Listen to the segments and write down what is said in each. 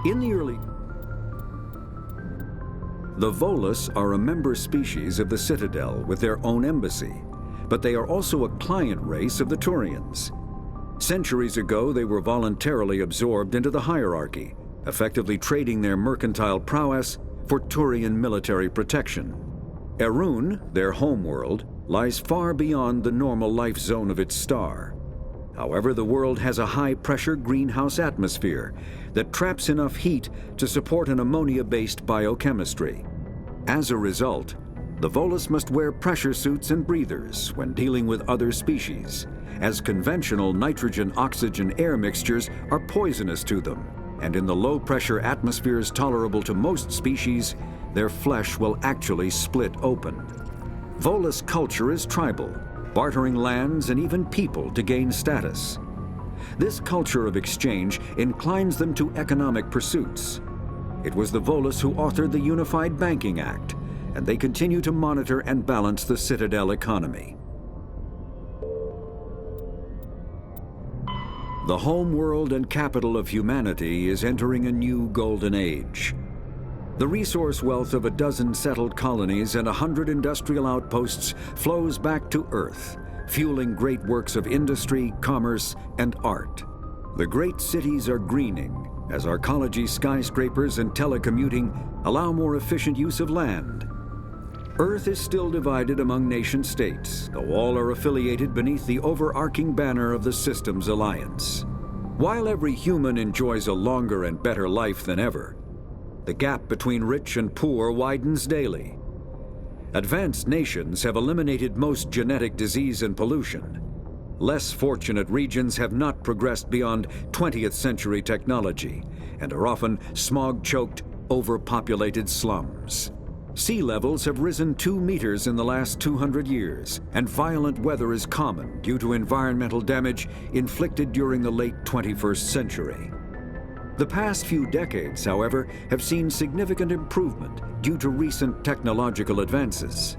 In the early... The Volus are a member species of the Citadel with their own embassy, but they are also a client race of the Turians. Centuries ago, they were voluntarily absorbed into the hierarchy, effectively trading their mercantile prowess for Turian military protection. Erun, their homeworld, lies far beyond the normal life zone of its star. However, the world has a high-pressure greenhouse atmosphere that traps enough heat to support an ammonia-based biochemistry. As a result, the Volus must wear pressure suits and breathers when dealing with other species, as conventional nitrogen-oxygen air mixtures are poisonous to them, and in the low-pressure atmospheres tolerable to most species, their flesh will actually split open. Volus culture is tribal, bartering lands and even people to gain status. This culture of exchange inclines them to economic pursuits. It was the Volus who authored the Unified Banking Act, and they continue to monitor and balance the Citadel economy. The home world and capital of humanity is entering a new golden age. The resource wealth of a dozen settled colonies and 100 industrial outposts flows back to Earth, fueling great works of industry, commerce, and art. The great cities are greening as arcology skyscrapers and telecommuting allow more efficient use of land. Earth is still divided among nation-states, though all are affiliated beneath the overarching banner of the Systems Alliance. While every human enjoys a longer and better life than ever, the gap between rich and poor widens daily. Advanced nations have eliminated most genetic disease and pollution. Less fortunate regions have not progressed beyond 20th century technology and are often smog-choked, overpopulated slums. Sea levels have risen 2 meters in the last 200 years, and violent weather is common due to environmental damage inflicted during the late 21st century. The past few decades, however, have seen significant improvement due to recent technological advances.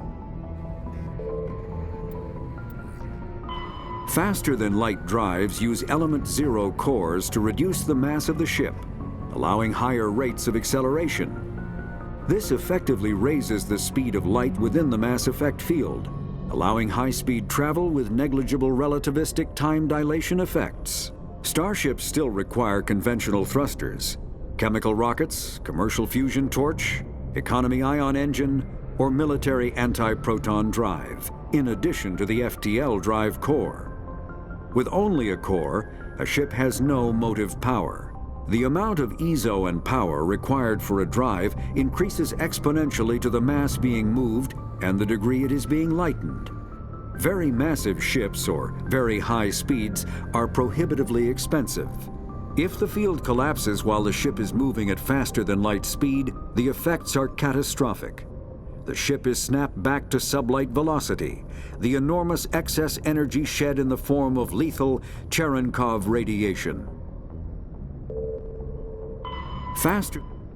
Faster-than-light drives use element zero cores to reduce the mass of the ship, allowing higher rates of acceleration. This effectively raises the speed of light within the mass effect field, allowing high-speed travel with negligible relativistic time dilation effects. Starships still require conventional thrusters, chemical rockets, commercial fusion torch, economy ion engine, or military anti-proton drive, in addition to the FTL drive core. With only a core, a ship has no motive power. The amount of ESO and power required for a drive increases exponentially to the mass being moved and the degree it is being lightened. Very massive ships, or very high speeds, are prohibitively expensive. If the field collapses while the ship is moving at faster than light speed, the effects are catastrophic. The ship is snapped back to sublight velocity, the enormous excess energy shed in the form of lethal Cherenkov radiation.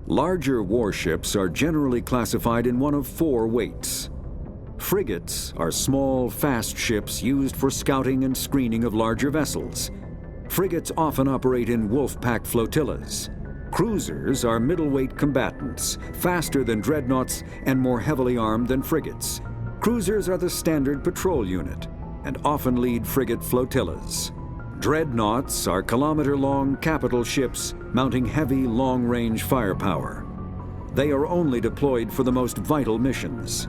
Larger warships are generally classified in one of 4 weights. Frigates are small, fast ships used for scouting and screening of larger vessels. Frigates often operate in wolf pack flotillas. Cruisers are middleweight combatants, faster than dreadnoughts and more heavily armed than frigates. Cruisers are the standard patrol unit and often lead frigate flotillas. Dreadnoughts are kilometer-long capital ships mounting heavy, long-range firepower. They are only deployed for the most vital missions.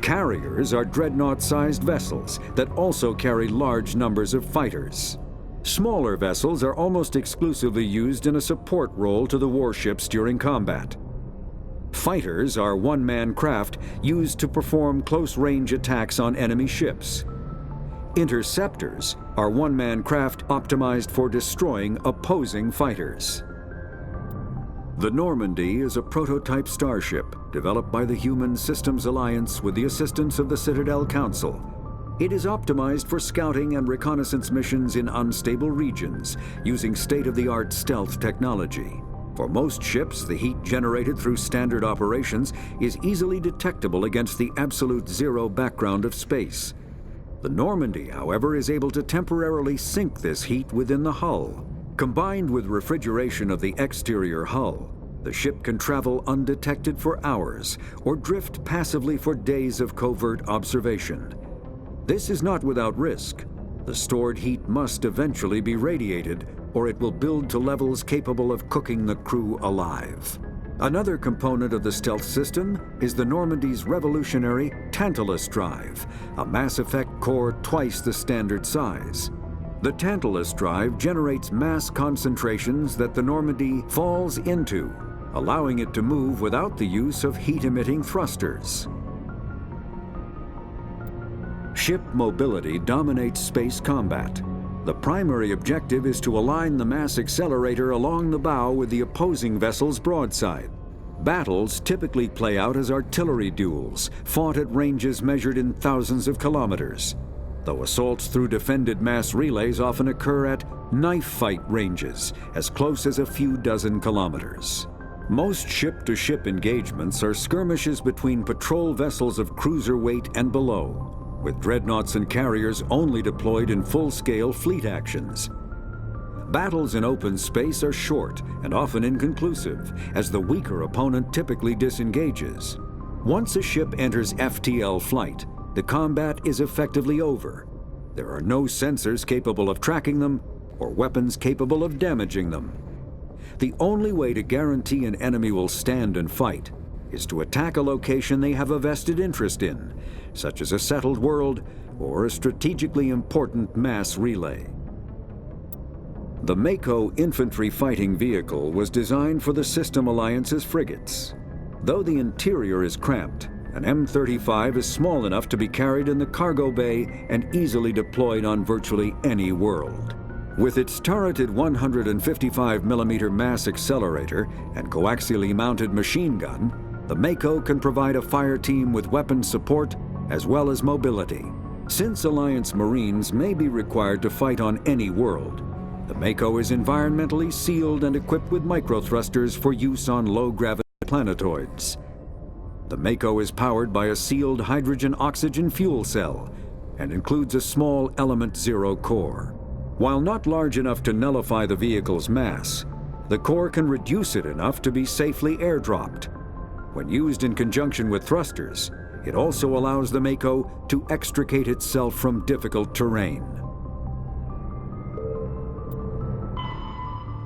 Carriers are dreadnought-sized vessels that also carry large numbers of fighters. Smaller vessels are almost exclusively used in a support role to the warships during combat. Fighters are one-man craft used to perform close-range attacks on enemy ships. Interceptors are one-man craft optimized for destroying opposing fighters. The Normandy is a prototype starship developed by the Human Systems Alliance with the assistance of the Citadel Council. It is optimized for scouting and reconnaissance missions in unstable regions using state-of-the-art stealth technology. For most ships, the heat generated through standard operations is easily detectable against the absolute zero background of space. The Normandy, however, is able to temporarily sink this heat within the hull, Combined with refrigeration of the exterior hull, the ship can travel undetected for hours or drift passively for days of covert observation. This is not without risk. The stored heat must eventually be radiated, or it will build to levels capable of cooking the crew alive. Another component of the stealth system is the Normandy's revolutionary Tantalus drive, a Mass Effect core twice the standard size. The Tantalus drive generates mass concentrations that the Normandy falls into, allowing it to move without the use of heat-emitting thrusters. Ship mobility dominates space combat. The primary objective is to align the mass accelerator along the bow with the opposing vessel's broadside. Battles typically play out as artillery duels, fought at ranges measured in thousands of kilometers, though assaults through defended mass relays often occur at knife fight ranges, as close as a few dozen kilometers. Most ship-to-ship engagements are skirmishes between patrol vessels of cruiser weight and below, with dreadnoughts and carriers only deployed in full-scale fleet actions. Battles in open space are short and often inconclusive, as the weaker opponent typically disengages. Once a ship enters FTL flight, the combat is effectively over. There are no sensors capable of tracking them or weapons capable of damaging them. The only way to guarantee an enemy will stand and fight is to attack a location they have a vested interest in, such as a settled world or a strategically important mass relay. The Mako infantry fighting vehicle was designed for the System Alliance's frigates. Though the interior is cramped, an M35 is small enough to be carried in the cargo bay and easily deployed on virtually any world. With its turreted 155mm mass accelerator and coaxially mounted machine gun, the Mako can provide a fire team with weapon support as well as mobility. Since Alliance Marines may be required to fight on any world, the Mako is environmentally sealed and equipped with microthrusters for use on low-gravity planetoids. The Mako is powered by a sealed hydrogen-oxygen fuel cell and includes a small Element Zero core. While not large enough to nullify the vehicle's mass, the core can reduce it enough to be safely airdropped. When used in conjunction with thrusters, it also allows the Mako to extricate itself from difficult terrain.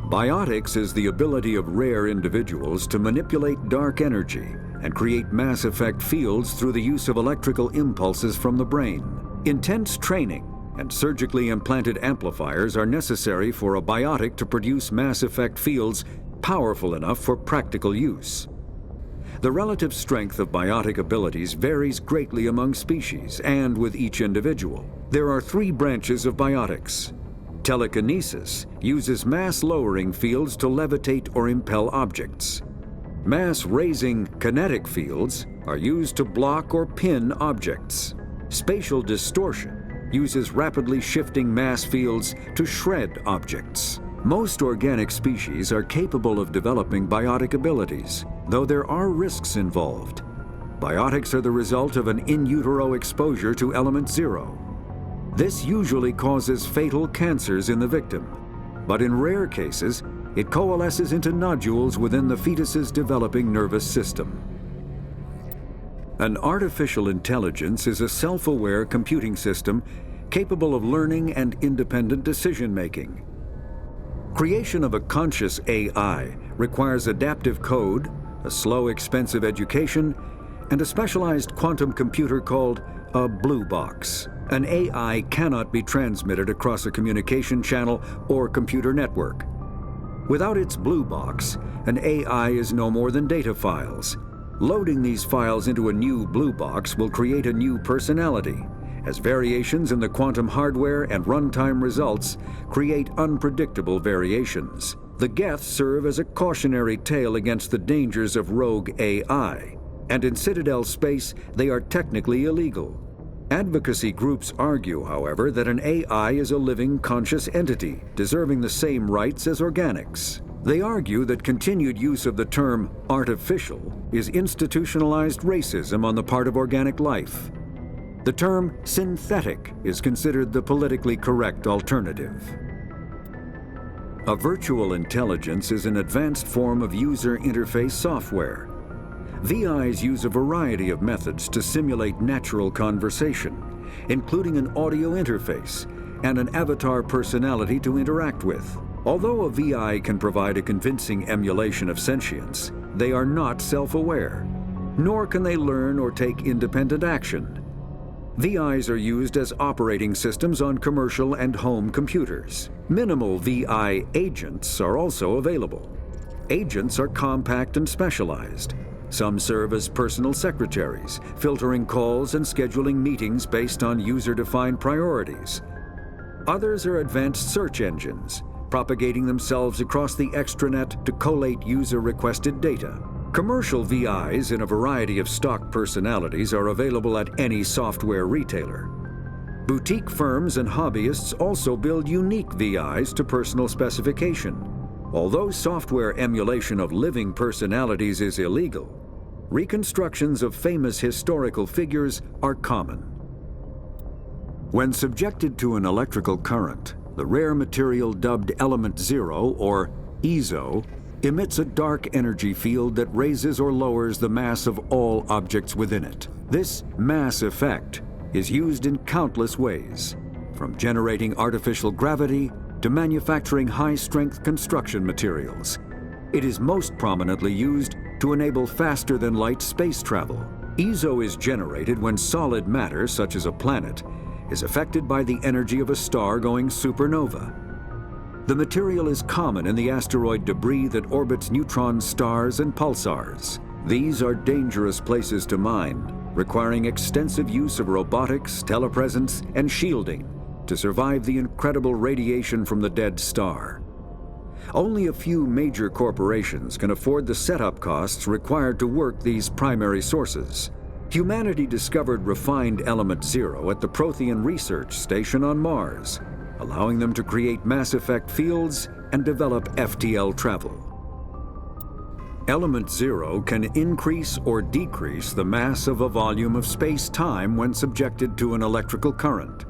Biotics is the ability of rare individuals to manipulate dark energy and create mass effect fields through the use of electrical impulses from the brain. Intense training and surgically implanted amplifiers are necessary for a biotic to produce mass effect fields powerful enough for practical use. The relative strength of biotic abilities varies greatly among species and with each individual. There are three branches of biotics. Telekinesis uses mass-lowering fields to levitate or impel objects. Mass-raising kinetic fields are used to block or pin objects. Spatial distortion uses rapidly shifting mass fields to shred objects. Most organic species are capable of developing biotic abilities, though there are risks involved. Biotics are the result of an in utero exposure to Element Zero. This usually causes fatal cancers in the victim, but in rare cases, it coalesces into nodules within the fetus's developing nervous system. An artificial intelligence is a self-aware computing system capable of learning and independent decision-making. Creation of a conscious AI requires adaptive code, a slow, expensive education, and a specialized quantum computer called a blue box. An AI cannot be transmitted across a communication channel or computer network. Without its blue box, an AI is no more than data files. Loading these files into a new blue box will create a new personality, as variations in the quantum hardware and runtime results create unpredictable variations. The Geths serve as a cautionary tale against the dangers of rogue AI, and in Citadel space, they are technically illegal. Advocacy groups argue, however, that an AI is a living, conscious entity, deserving the same rights as organics. They argue that continued use of the term artificial is institutionalized racism on the part of organic life. The term synthetic is considered the politically correct alternative. A virtual intelligence is an advanced form of user interface software. VIs use a variety of methods to simulate natural conversation, including an audio interface and an avatar personality to interact with. Although a VI can provide a convincing emulation of sentience, they are not self-aware, nor can they learn or take independent action. VIs are used as operating systems on commercial and home computers. Minimal VI agents are also available. Agents are compact and specialized. Some serve as personal secretaries, filtering calls and scheduling meetings based on user-defined priorities. Others are advanced search engines, propagating themselves across the extranet to collate user-requested data. Commercial VIs in a variety of stock personalities are available at any software retailer. Boutique firms and hobbyists also build unique VIs to personal specification. Although software emulation of living personalities is illegal, reconstructions of famous historical figures are common. When subjected to an electrical current, the rare material dubbed Element Zero, or EZO, emits a dark energy field that raises or lowers the mass of all objects within it. This mass effect is used in countless ways, from generating artificial gravity to manufacturing high-strength construction materials. It is most prominently used to enable faster-than-light space travel. EZO is generated when solid matter, such as a planet, is affected by the energy of a star going supernova. The material is common in the asteroid debris that orbits neutron stars and pulsars. These are dangerous places to mine, requiring extensive use of robotics, telepresence, and shielding to survive the incredible radiation from the dead star. Only a few major corporations can afford the setup costs required to work these primary sources. Humanity discovered refined Element Zero at the Prothean Research Station on Mars, allowing them to create mass effect fields and develop FTL travel. Element Zero can increase or decrease the mass of a volume of space-time when subjected to an electrical current.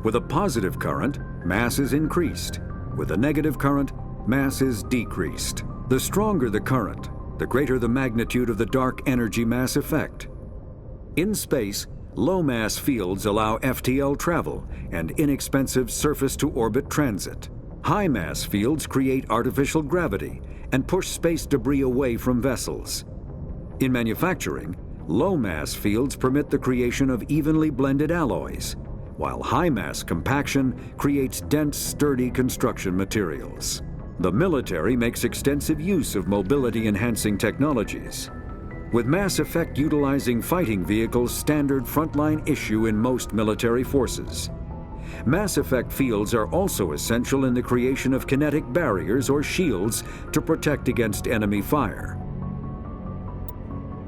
With a positive current, mass is increased. With a negative current, mass is decreased. The stronger the current, the greater the magnitude of the dark energy mass effect. In space, low-mass fields allow FTL travel and inexpensive surface-to-orbit transit. High-mass fields create artificial gravity and push space debris away from vessels. In manufacturing, low-mass fields permit the creation of evenly blended alloys, while high-mass compaction creates dense, sturdy construction materials. The military makes extensive use of mobility-enhancing technologies, with mass effect utilizing fighting vehicles standard frontline issue in most military forces. Mass effect fields are also essential in the creation of kinetic barriers or shields to protect against enemy fire.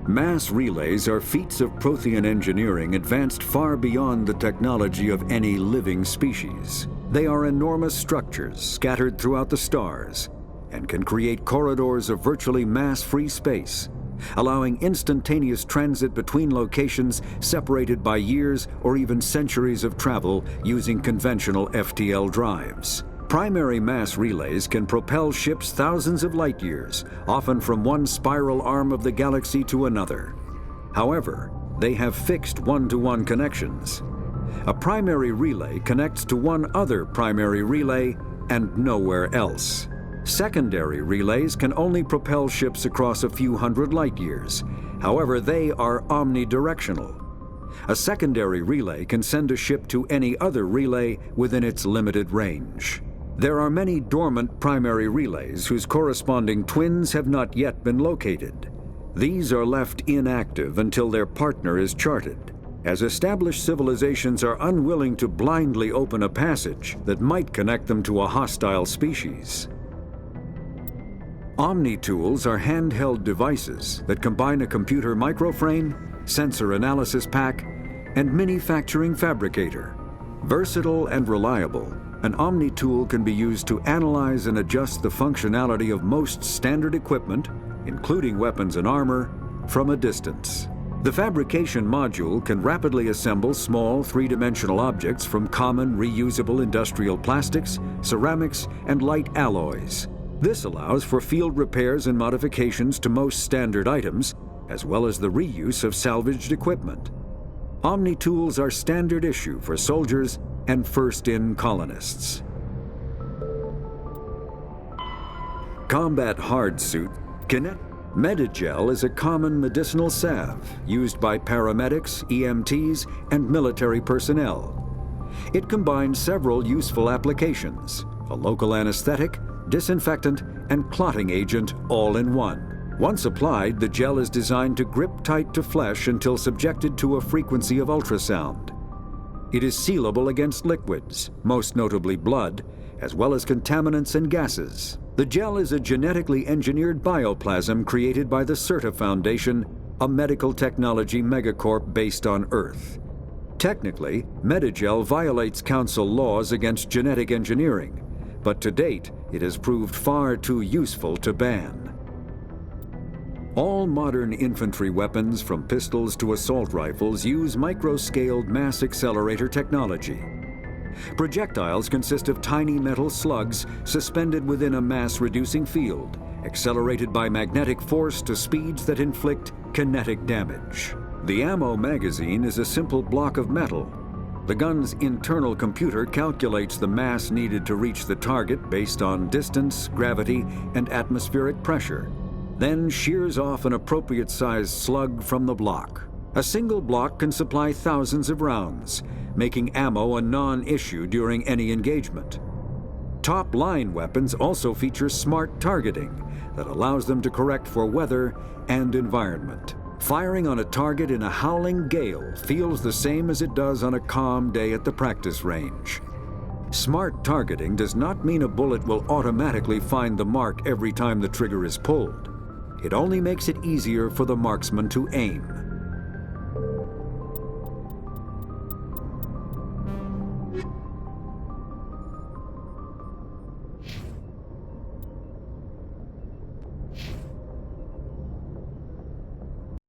Mass relays are feats of Prothean engineering advanced far beyond the technology of any living species. They are enormous structures scattered throughout the stars and can create corridors of virtually mass-free space, allowing instantaneous transit between locations separated by years or even centuries of travel using conventional FTL drives. Primary mass relays can propel ships thousands of light years, often from one spiral arm of the galaxy to another. However, they have fixed one-to-one connections. A primary relay connects to one other primary relay and nowhere else. Secondary relays can only propel ships across a few hundred light years. However, they are omnidirectional. A secondary relay can send a ship to any other relay within its limited range. There are many dormant primary relays whose corresponding twins have not yet been located. These are left inactive until their partner is charted, as established civilizations are unwilling to blindly open a passage that might connect them to a hostile species. Omni-tools are handheld devices that combine a computer microframe, sensor analysis pack, and manufacturing fabricator. Versatile and reliable, an Omni-tool can be used to analyze and adjust the functionality of most standard equipment, including weapons and armor, from a distance. The fabrication module can rapidly assemble small three-dimensional objects from common reusable industrial plastics, ceramics, and light alloys. This allows for field repairs and modifications to most standard items, as well as the reuse of salvaged equipment. Omni-tools are standard issue for soldiers and first-in colonists. Combat hard suit, Medigel is a common medicinal salve used by paramedics, EMTs, and military personnel. It combines several useful applications: a local anesthetic, disinfectant, and clotting agent all in one. Once applied, the gel is designed to grip tight to flesh until subjected to a frequency of ultrasound. It is sealable against liquids, most notably blood, as well as contaminants and gases. The gel is a genetically engineered bioplasm created by the CERTA Foundation, a medical technology megacorp based on Earth. Technically, Medigel violates Council laws against genetic engineering, but to date, it has proved far too useful to ban. All modern infantry weapons, from pistols to assault rifles, use micro-scaled mass accelerator technology. Projectiles consist of tiny metal slugs suspended within a mass-reducing field, accelerated by magnetic force to speeds that inflict kinetic damage. The ammo magazine is a simple block of metal. The gun's internal computer calculates the mass needed to reach the target based on distance, gravity, and atmospheric pressure, then shears off an appropriate-sized slug from the block. A single block can supply thousands of rounds, making ammo a non-issue during any engagement. Top-line weapons also feature smart targeting that allows them to correct for weather and environment. Firing on a target in a howling gale feels the same as it does on a calm day at the practice range. Smart targeting does not mean a bullet will automatically find the mark every time the trigger is pulled. It only makes it easier for the marksman to aim.